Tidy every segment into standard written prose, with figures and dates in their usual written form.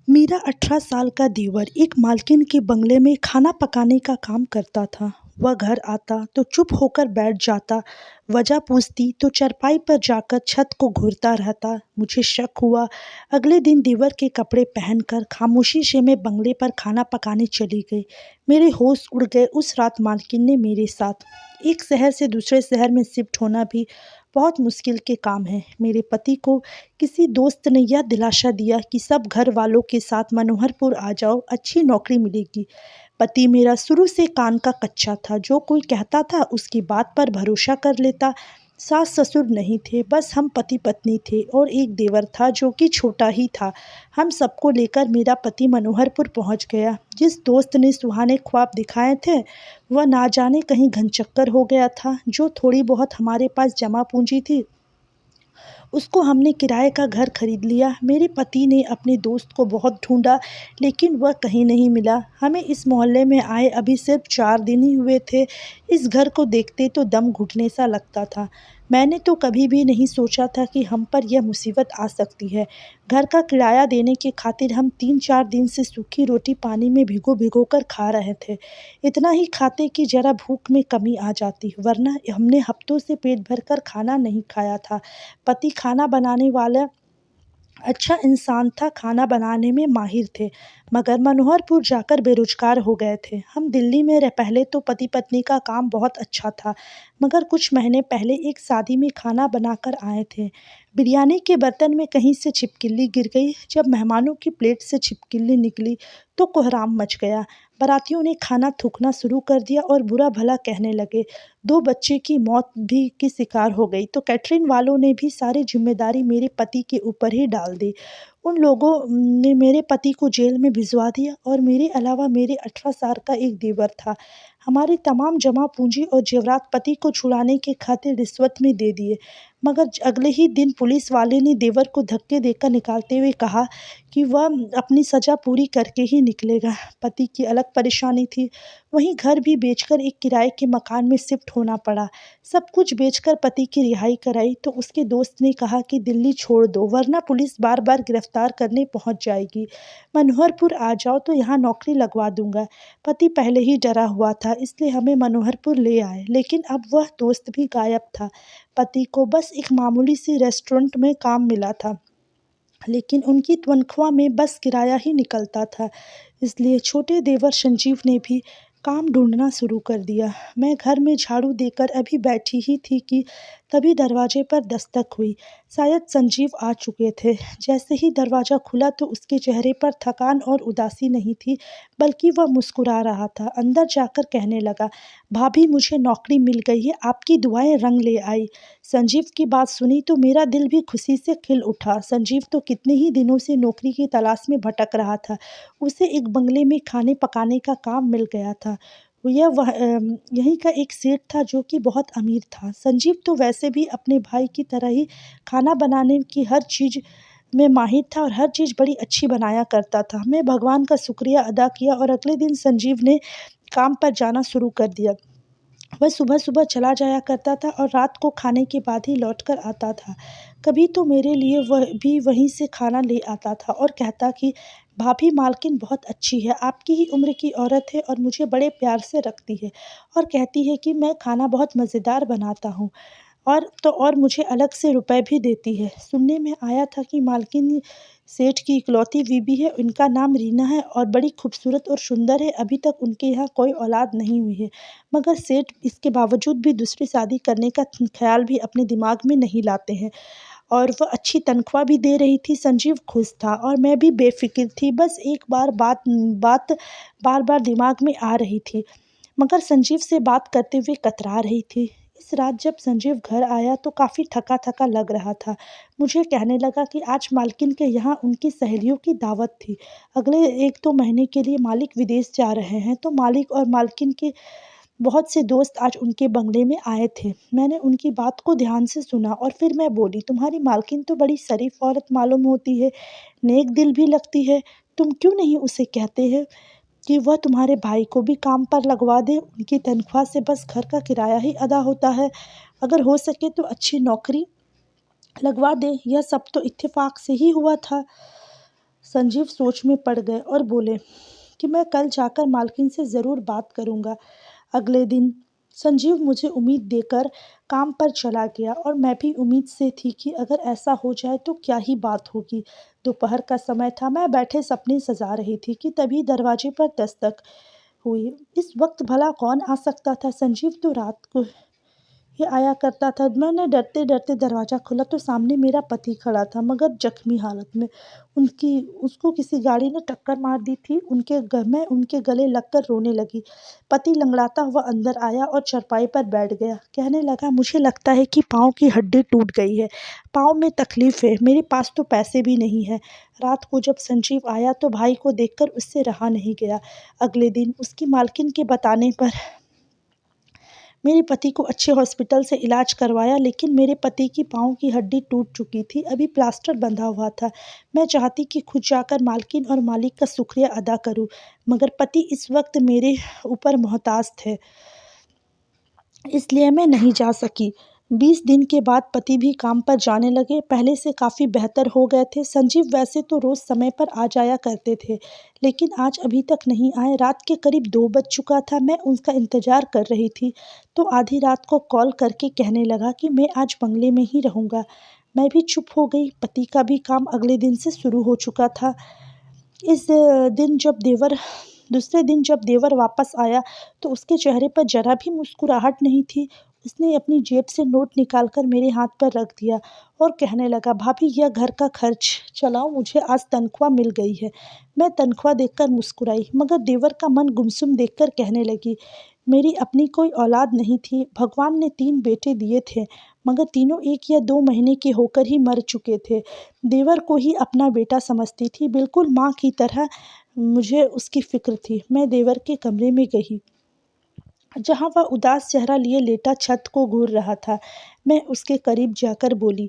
मेरा 18 साल का देवर एक मालकिन के बंगले में खाना पकाने का काम करता था। वह घर आता तो चुप होकर बैठ जाता, वजह पूछती तो चारपाई पर जाकर छत को घूरता रहता। मुझे शक हुआ। अगले दिन देवर के कपड़े पहनकर खामोशी से मैं बंगले पर खाना पकाने चली गई। मेरे होश उड़ गए। उस रात मालकिन ने मेरे साथ एक शहर से दूसरे शहर में शिफ्ट होना भी बहुत मुश्किल के काम है। मेरे पति को किसी दोस्त ने यह दिलासा दिया कि सब घर वालों के साथ मनोहरपुर आ जाओ, अच्छी नौकरी मिलेगी। पति मेरा शुरू से कान का कच्चा था, जो कोई कहता था उसकी बात पर भरोसा कर लेता। सास ससुर नहीं थे, बस हम पति पत्नी थे और एक देवर था जो कि छोटा ही था। हम सबको लेकर मेरा पति मनोहरपुर पहुंच गया। जिस दोस्त ने सुहाने ख्वाब दिखाए थे वह ना जाने कहीं घनचक्कर हो गया था। जो थोड़ी बहुत हमारे पास जमा पूंजी थी उसको हमने किराए का घर खरीद लिया। मेरे पति ने अपने दोस्त को बहुत ढूंढा, लेकिन वह कहीं नहीं मिला। हमें इस मोहल्ले में आए अभी सिर्फ 4 दिन ही हुए थे। इस घर को देखते तो दम घुटने सा लगता था। मैंने तो कभी भी नहीं सोचा था कि हम पर यह मुसीबत आ सकती है। घर का किराया देने के खातिर हम 3-4 दिन से सूखी रोटी पानी में भिगो भिगो कर खा रहे थे। इतना ही खाते कि जरा भूख में कमी आ जाती, वरना हमने हफ्तों से पेट भर कर खाना नहीं खाया था। पति खाना बनाने वाला अच्छा इंसान था, खाना बनाने में माहिर थे, मगर मनोहरपुर जाकर बेरोजगार हो गए थे। हम दिल्ली में पहले तो पति पत्नी का काम बहुत अच्छा था, मगर कुछ महीने पहले एक शादी में खाना बनाकर आए थे। बिरयानी के बर्तन में कहीं से छिपकली गिर गई। जब मेहमानों की प्लेट से छिपकली निकली तो कोहराम मच गया। बारातियों ने खाना थूकना शुरू कर दिया और बुरा भला कहने लगे। 2 बच्चे की मौत भी की शिकार हो गई तो कैटरिंग वालों ने भी सारी जिम्मेदारी मेरे पति के ऊपर ही डाल दी। उन लोगों ने मेरे पति को जेल में भिजवा दिया और मेरे अलावा मेरे 18 साल का एक देवर था। हमारी तमाम जमा पूंजी और जेवरात पति को छुड़ाने के खातिर रिश्वत में दे दिए, मगर अगले ही दिन पुलिस वाले ने देवर को धक्के देकर निकालते हुए कहा कि वह अपनी सज़ा पूरी करके ही निकलेगा। पति की अलग परेशानी थी। वहीं घर भी बेचकर एक किराए के मकान में शिफ्ट होना पड़ा। सब कुछ बेचकर पति की रिहाई कराई तो उसके दोस्त ने कहा कि दिल्ली छोड़ दो, वरना पुलिस बार बार गिरफ्तार करने पहुंच जाएगी। मनोहरपुर आ जाओ तो यहाँ नौकरी लगवा दूंगा। पति पहले ही डरा हुआ था, इसलिए हमें मनोहरपुर ले आए, लेकिन अब वह दोस्त भी गायब था। पति को बस एक मामूली सी रेस्टोरेंट में काम मिला था, लेकिन उनकी तनख्वाह में बस किराया ही निकलता था। इसलिए छोटे देवर संजीव ने भी काम ढूंढना शुरू कर दिया। मैं घर में झाड़ू देकर अभी बैठी ही थी कि तभी दरवाजे पर दस्तक हुई। शायद संजीव आ चुके थे। जैसे ही दरवाज़ा खुला तो उसके चेहरे पर थकान और उदासी नहीं थी, बल्कि वह मुस्कुरा रहा था। अंदर जाकर कहने लगा, भाभी मुझे नौकरी मिल गई है, आपकी दुआएं रंग ले आई। संजीव की बात सुनी तो मेरा दिल भी खुशी से खिल उठा। संजीव तो कितने ही दिनों से नौकरी की तलाश में भटक रहा था। उसे एक बंगले में खाने पकाने का काम मिल गया था। यहीं का एक सेठ था जो कि बहुत अमीर था। संजीव तो वैसे भी अपने भाई की तरह ही खाना बनाने की हर चीज़ में माहिर था और हर चीज़ बड़ी अच्छी बनाया करता था। मैं भगवान का शुक्रिया अदा किया और अगले दिन संजीव ने काम पर जाना शुरू कर दिया। वह सुबह-सुबह चला जाया करता था और रात को खाने के बाद ही लौटकर आता था। कभी तो मेरे लिए वह भी वहीं से खाना ले आता था और कहता कि भाभी मालकिन बहुत अच्छी है, आपकी ही उम्र की औरत है और मुझे बड़े प्यार से रखती है और कहती है कि मैं खाना बहुत मज़ेदार बनाता हूँ और मुझे अलग से रुपए भी देती है। सुनने में आया था कि मालकिन सेठ की इकलौती बीबी है, उनका नाम रीना है और बड़ी खूबसूरत और सुंदर है। अभी तक उनके यहाँ कोई औलाद नहीं हुई है, मगर सेठ इसके बावजूद भी दूसरी शादी करने का ख्याल भी अपने दिमाग में नहीं लाते हैं और वह अच्छी तनख्वाह भी दे रही थी। संजीव खुश था और मैं भी बेफ़िक्र थी। बस एक बात बार-बार दिमाग में आ रही थी, मगर संजीव से बात करते हुए कतरा रही थी। इस रात जब संजीव घर आया तो काफ़ी थका-थका लग रहा था। मुझे कहने लगा कि आज मालकिन के यहाँ उनकी सहेलियों की दावत थी। अगले 1-2 महीने के लिए मालिक विदेश जा रहे हैं, तो मालिक और मालकिन के बहुत से दोस्त आज उनके बंगले में आए थे। मैंने उनकी बात को ध्यान से सुना और फिर मैं बोली, तुम्हारी मालकिन तो बड़ी शरीफ औरत मालूम होती है, नेक दिल भी लगती है। तुम क्यों नहीं उसे कहते हैं कि वह तुम्हारे भाई को भी काम पर लगवा दे? उनकी तनख्वाह से बस घर का किराया ही अदा होता है। अगर हो सके तो अच्छी नौकरी लगवा दे। यह सब तो इत्तेफाक से ही हुआ था। संजीव सोच में पड़ गए और बोले कि मैं कल जाकर मालकिन से ज़रूर बात करूँगा। अगले दिन संजीव मुझे उम्मीद देकर काम पर चला गया और मैं भी उम्मीद से थी कि अगर ऐसा हो जाए तो क्या ही बात होगी। दोपहर का समय था, मैं बैठे सपने सजा रही थी कि तभी दरवाजे पर दस्तक हुई। इस वक्त भला कौन आ सकता था? संजीव तो रात को ये आया करता था। मैंने डरते डरते दरवाज़ा खोला तो सामने मेरा पति खड़ा था, मगर जख्मी हालत में। उनकी उसको किसी गाड़ी ने टक्कर मार दी थी। मैं उनके गले लगकर रोने लगी। पति लंगड़ाता हुआ अंदर आया और चारपाई पर बैठ गया। कहने लगा, मुझे लगता है कि पाँव की हड्डी टूट गई है। पाँव में तकलीफ है। मेरे पास तो पैसे भी नहीं है। रात को जब संजीव आया तो भाई को देखकर उससे रहा नहीं गया। अगले दिन उसकी मालकिन के बताने पर मेरे पति को अच्छे हॉस्पिटल से इलाज करवाया, लेकिन मेरे पति की पाँव की हड्डी टूट चुकी थी। अभी प्लास्टर बंधा हुआ था। मैं चाहती कि खुद जाकर मालकिन और मालिक का शुक्रिया अदा करूं, मगर पति इस वक्त मेरे ऊपर मोहताज थे, इसलिए मैं नहीं जा सकी। 20 दिन के बाद पति भी काम पर जाने लगे। पहले से काफ़ी बेहतर हो गए थे। संजीव वैसे तो रोज़ समय पर आ जाया करते थे, लेकिन आज अभी तक नहीं आए। रात के करीब 2 बज चुका था। मैं उनका इंतज़ार कर रही थी तो आधी रात को कॉल करके कहने लगा कि मैं आज बंगले में ही रहूँगा। मैं भी चुप हो गई। पति का भी काम अगले दिन से शुरू हो चुका था। इस दिन जब देवर दूसरे दिन जब देवर वापस आया तो उसके चेहरे पर जरा भी मुस्कुराहट नहीं थी। उसने अपनी जेब से नोट निकालकर मेरे हाथ पर रख दिया और कहने लगा, भाभी यह घर का खर्च चलाओ, मुझे आज तनख्वाह मिल गई है। मैं तनख्वाह देखकर मुस्कुराई, मगर देवर का मन गुमसुम देखकर कहने लगी, मेरी अपनी कोई औलाद नहीं थी। भगवान ने 3 बेटे दिए थे, मगर तीनों 1 या 2 महीने के होकर ही मर चुके थे। देवर को ही अपना बेटा समझती थी, बिल्कुल माँ की तरह मुझे उसकी फ़िक्र थी। मैं देवर के कमरे में गई, जहाँ वह उदास चेहरा लिए लेटा छत को घूर रहा था। मैं उसके करीब जाकर बोली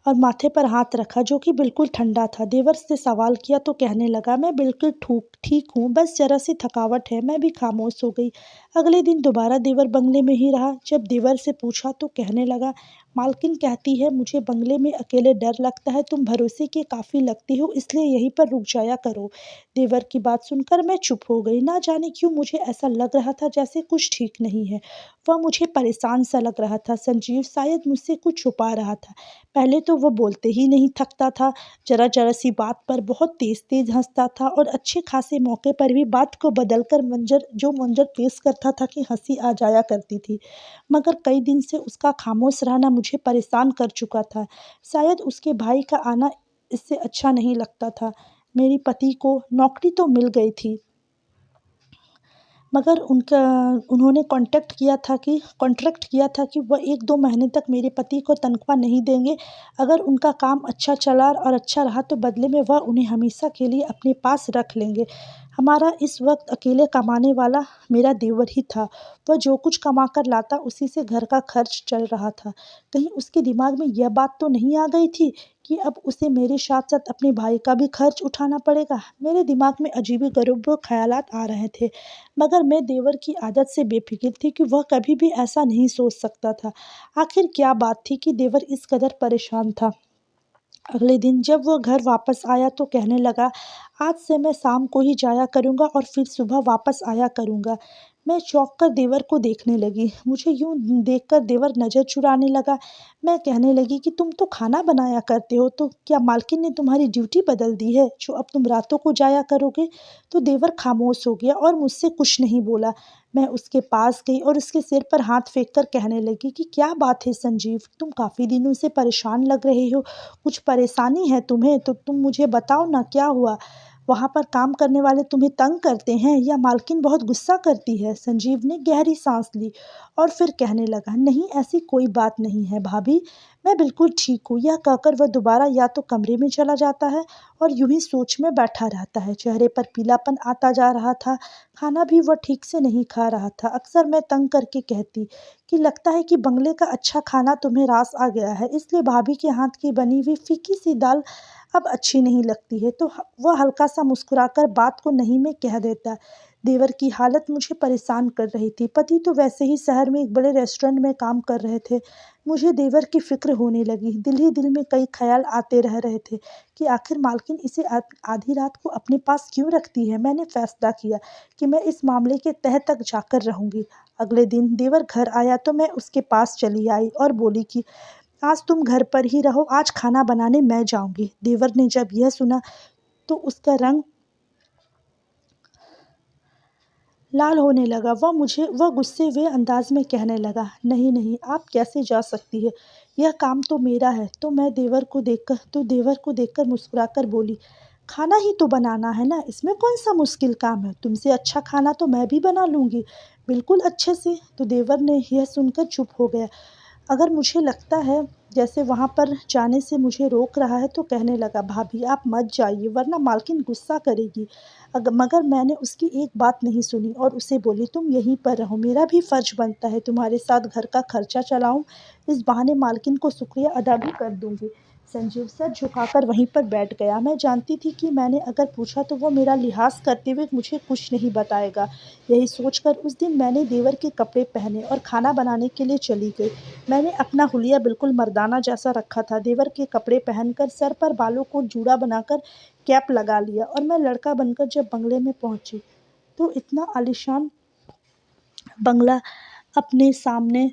और माथे पर हाथ रखा, जो कि बिल्कुल ठंडा था। देवर से सवाल किया तो कहने लगा, मैं बिल्कुल ठीक हूँ, बस ज़रा सी थकावट है। मैं भी खामोश हो गई। अगले दिन दोबारा देवर बंगले में ही रहा। जब देवर से पूछा तो कहने लगा, मालकिन कहती है मुझे बंगले में अकेले डर लगता है। तुम भरोसे की काफ़ी लगती हो, इसलिए यहीं पर रुक जाया करो। देवर की बात सुनकर मैं चुप हो गई। ना जाने क्यों मुझे ऐसा लग रहा था जैसे कुछ ठीक नहीं है। वह मुझे परेशान सा लग रहा था। संजीव शायद मुझसे कुछ छुपा रहा था। पहले तो वो बोलते ही नहीं थकता था। ज़रा-ज़रा सी बात पर बहुत तेज़-तेज़ हँसता था और अच्छे खासे मौके पर भी बात को बदलकर मंज़र पेश करता था कि हँसी आ जाया करती थी। मगर कई दिन से उसका खामोश रहना मुझे परेशान कर चुका था। शायद उसके भाई का आना इससे अच्छा नहीं लगता था। मेरे पति को नौकरी तो मिल गई थी, मगर उन्होंने कॉन्ट्रैक्ट किया था कि वह 1-2 महीने तक मेरे पति को तनख्वाह नहीं देंगे। अगर उनका काम अच्छा चला और अच्छा रहा तो बदले में वह उन्हें हमेशा के लिए अपने पास रख लेंगे। हमारा इस वक्त अकेले कमाने वाला मेरा देवर ही था। वह जो कुछ कमा कर लाता उसी से घर का खर्च चल रहा था। कहीं उसके दिमाग में यह बात तो नहीं आ गई थी कि अब उसे मेरे साथ-साथ अपने भाई का भी खर्च उठाना पड़ेगा। मेरे दिमाग में अजीबो-गरीब ख़यालात आ रहे थे, मगर मैं देवर की आदत से बेफ़िक्र थी कि वह कभी भी ऐसा नहीं सोच सकता था। आखिर क्या बात थी कि देवर इस कदर परेशान था? अगले दिन जब वह घर वापस आया तो कहने लगा, आज से मैं शाम को ही जाया करूँगा और फिर सुबह वापस आया करूँगा। मैं चौंक कर देवर को देखने लगी। मुझे यूँ देखकर देवर नज़र चुराने लगा। मैं कहने लगी कि तुम तो खाना बनाया करते हो, तो क्या मालकिन ने तुम्हारी ड्यूटी बदल दी है जो अब तुम रातों को जाया करोगे? तो देवर खामोश हो गया और मुझसे कुछ नहीं बोला। मैं उसके पास गई और उसके सिर पर हाथ फेंक कर कहने लगी कि क्या बात है संजीव, तुम काफ़ी दिनों से परेशान लग रहे हो। कुछ परेशानी है तुम्हें तो तुम मुझे बताओ ना, क्या हुआ? वहाँ पर काम करने वाले तुम्हें तंग करते हैं या मालकिन बहुत गुस्सा करती है? संजीव ने गहरी सांस ली और फिर कहने लगा, नहीं ऐसी कोई बात नहीं है भाभी, मैं बिल्कुल ठीक हूँ। यह कहकर वह दोबारा या तो कमरे में चला जाता है और यूं ही सोच में बैठा रहता है। चेहरे पर पीलापन आता जा रहा था। खाना भी वह ठीक से नहीं खा रहा था। अक्सर मैं तंग करके कहती कि लगता है कि बंगले का अच्छा खाना तुम्हें रास आ गया है, इसलिए भाभी के हाथ की बनी हुई फीकी सी दाल अब अच्छी नहीं लगती है। तो वह हल्का सा मुस्कुराकर बात को नहीं में कह देता, देवर की हालत मुझे परेशान कर रही थी। पति तो वैसे ही शहर में एक बड़े रेस्टोरेंट में काम कर रहे थे। मुझे देवर की फ़िक्र होने लगी। दिल ही दिल में कई ख़्याल आते रह रहे थे कि आखिर मालकिन इसे आधी रात को अपने पास क्यों रखती है। मैंने फ़ैसला किया कि मैं इस मामले के तह तक जाकर रहूँगी। अगले दिन देवर घर आया तो मैं उसके पास चली आई और बोली कि आज तुम घर पर ही रहो, आज खाना बनाने मैं जाऊँगी। देवर ने जब यह सुना तो उसका रंग लाल होने लगा। वह गुस्से हुए अंदाज में कहने लगा, नहीं नहीं, आप कैसे जा सकती है, यह काम तो मेरा है। देवर को देखकर मुस्कुराकर बोली, खाना ही तो बनाना है ना, इसमें कौन सा मुश्किल काम है। तुमसे अच्छा खाना तो मैं भी बना लूँगी, बिल्कुल अच्छे से। तो देवर ने यह सुनकर चुप हो गया। अगर मुझे लगता है जैसे वहाँ पर जाने से मुझे रोक रहा है तो कहने लगा, भाभी आप मत जाइए वरना मालकिन गुस्सा करेगी। मगर मैंने उसकी एक बात नहीं सुनी और उसे बोली, तुम यहीं पर रहो, मेरा भी फ़र्ज बनता है तुम्हारे साथ घर का खर्चा चलाऊं, इस बहाने मालकिन को शुक्रिया अदा भी कर दूंगी। संजीव सर झुकाकर वहीं पर बैठ गया। मैं जानती थी कि मैंने अगर पूछा तो वो मेरा लिहाज करते हुए मुझे कुछ नहीं बताएगा। यही सोचकर उस दिन मैंने देवर के कपड़े पहने और खाना बनाने के लिए चली गई। मैंने अपना हुलिया बिल्कुल मर्दाना जैसा रखा था। देवर के कपड़े पहनकर, सर पर बालों को जूड़ा बनाकर कैप लगा लिया और मैं लड़का बनकर जब बंगले में पहुंची तो इतना आलीशान बंगला अपने सामने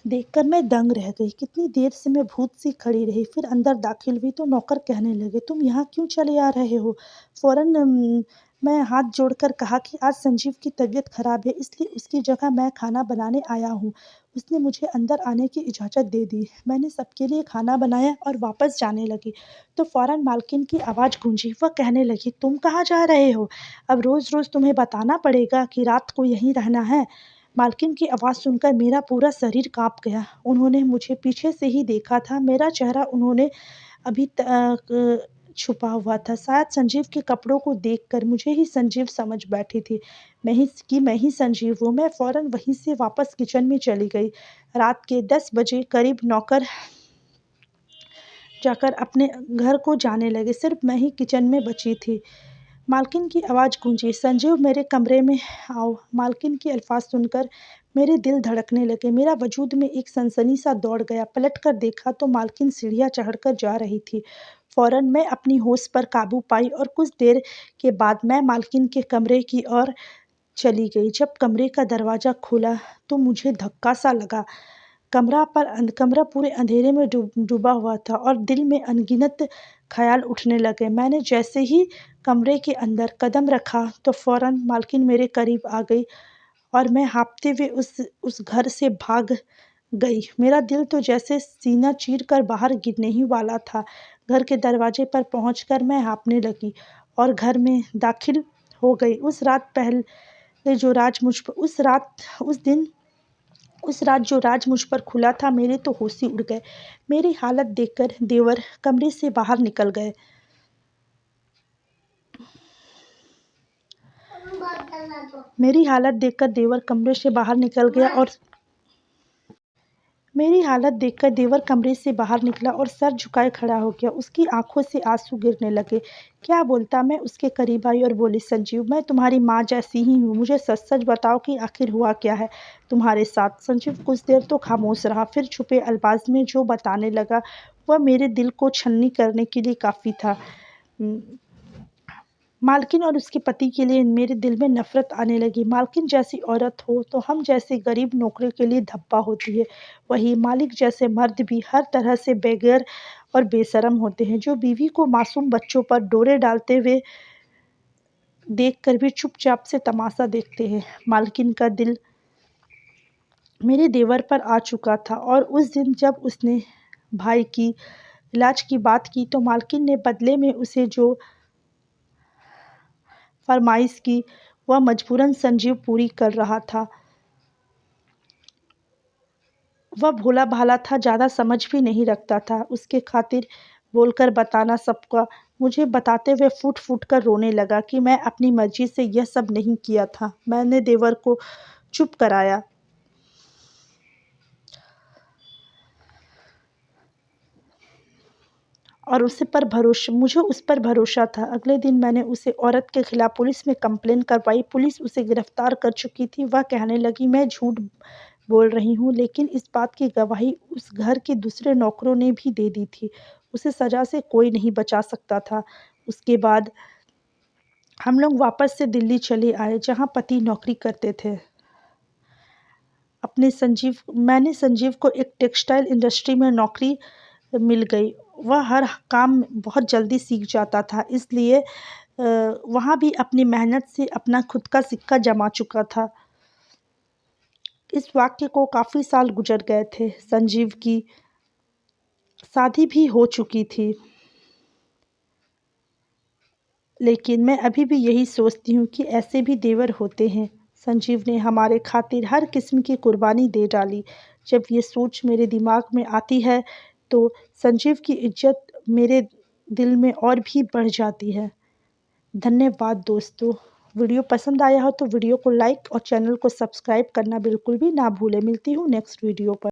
देखकर मैं दंग रह गई। कितनी देर से मैं भूत सी खड़ी रही। फिर अंदर दाखिल हुई तो नौकर कहने लगे, तुम यहाँ क्यों चले आ रहे हो। फौरन मैं हाथ जोड़कर कहा कि आज संजीव की तबीयत खराब है, इसलिए उसकी जगह मैं खाना बनाने आया हूँ। उसने मुझे अंदर आने की इजाज़त दे दी। मैंने सबके लिए खाना बनाया और वापस जाने लगी तो फौरन मालकिन की आवाज़ गूंजी। वह कहने लगी, तुम कहाँ जा रहे हो, अब रोज़ रोज़ तुम्हें बताना पड़ेगा कि रात को यहीं रहना है। मालकिन की आवाज़ सुनकर मेरा पूरा शरीर काँप गया। उन्होंने मुझे पीछे से ही देखा था। मेरा चेहरा उन्होंने अभी तक छुपा हुआ था। शायद संजीव के कपड़ों को देखकर मुझे ही संजीव समझ बैठी थी। मैं ही संजीव हूँ। मैं फ़ौरन वहीं से वापस किचन में चली गई। रात के 10 बजे करीब नौकर जाकर अपने घर को जाने लगे। सिर्फ मैं ही किचन में बची थी। मालकिन की आवाज़ गूंजी, संजीव मेरे कमरे में आओ। मालकिन के अल्फाज सुनकर मेरे दिल धड़कने लगे। मेरा वजूद में एक सनसनी सा दौड़ गया। पलटकर देखा तो मालकिन सीढ़ियाँ चढ़कर जा रही थी। फ़ौरन मैं अपनी होश पर काबू पाई और कुछ देर के बाद मैं मालकिन के कमरे की ओर चली गई। जब कमरे का दरवाज़ा खुला तो मुझे धक्का सा लगा। कमरा पूरे अंधेरे में डूबा हुआ था और दिल में अनगिनत ख्याल उठने लगे। मैंने जैसे ही कमरे के अंदर कदम रखा तो फ़ौरन मालकिन मेरे करीब आ गई और मैं हाँफते हुए उस घर से भाग गई। मेरा दिल तो जैसे सीना चीर कर बाहर गिरने ही वाला था। घर के दरवाजे पर पहुंचकर मैं हाँफने लगी और घर में दाखिल हो गई। उस रात जो राज मुझ पर खुला था, मेरे तो होश ही उड़ गए। मेरी हालत देखकर देवर कमरे से बाहर निकल गए। मेरी हालत देखकर देवर कमरे से बाहर निकल गया और मेरी हालत देखकर देवर कमरे से बाहर निकला और सर झुकाए खड़ा हो गया। उसकी आंखों से आंसू गिरने लगे। क्या बोलता। मैं उसके करीब आई और बोली, संजीव मैं तुम्हारी माँ जैसी ही हूँ, मुझे सच सच बताओ कि आखिर हुआ क्या है तुम्हारे साथ। संजीव कुछ देर तो खामोश रहा, फिर छुपे अल्फाज में जो बताने लगा वह मेरे दिल को छलनी करने के लिए काफ़ी था। मालकिन और उसके पति के लिए मेरे दिल में नफ़रत आने लगी। मालकिन जैसी औरत हो तो हम जैसे गरीब नौकरों के लिए धब्बा होती है, वही मालिक जैसे मर्द भी हर तरह से बेगैर और बेशर्म होते हैं, जो बीवी को मासूम बच्चों पर डोरे डालते हुए देखकर भी चुपचाप से तमाशा देखते हैं। मालकिन का दिल मेरे देवर पर आ चुका था और उस दिन जब उसने भाई की इलाज की बात की तो मालकिन ने बदले में उसे जो फरमाइश की वह मजबूरन संजीव पूरी कर रहा था। वह भोला भाला था, ज़्यादा समझ भी नहीं रखता था। उसके खातिर बोलकर बताना सबका मुझे बताते हुए फूट फूट कर रोने लगा कि मैं अपनी मर्जी से यह सब नहीं किया था। मैंने देवर को चुप कराया। और मुझे उस पर भरोसा था। अगले दिन मैंने उसे औरत के खिलाफ पुलिस में कंप्लेन करवाई। पुलिस उसे गिरफ्तार कर चुकी थी। वह कहने लगी, मैं झूठ बोल रही हूँ, लेकिन इस बात की गवाही उस घर के दूसरे नौकरों ने भी दे दी थी। उसे सज़ा से कोई नहीं बचा सकता था। उसके बाद हम लोग वापस से दिल्ली चले आए, जहाँ पति नौकरी करते थे। मैंने संजीव को एक टेक्सटाइल इंडस्ट्री में नौकरी मिल गई। वह हर काम बहुत जल्दी सीख जाता था, इसलिए वहाँ भी अपनी मेहनत से अपना खुद का सिक्का जमा चुका था। इस वाक़ये को काफ़ी साल गुजर गए थे। संजीव की शादी भी हो चुकी थी, लेकिन मैं अभी भी यही सोचती हूँ कि ऐसे भी देवर होते हैं। संजीव ने हमारे खातिर हर किस्म की कुर्बानी दे डाली। जब ये सोच मेरे दिमाग में आती है, तो संजीव की इज़्ज़त मेरे दिल में और भी बढ़ जाती है। धन्यवाद दोस्तों। वीडियो पसंद आया हो तो वीडियो को लाइक और चैनल को सब्सक्राइब करना बिल्कुल भी ना भूलें। मिलती हूँ नेक्स्ट वीडियो पर।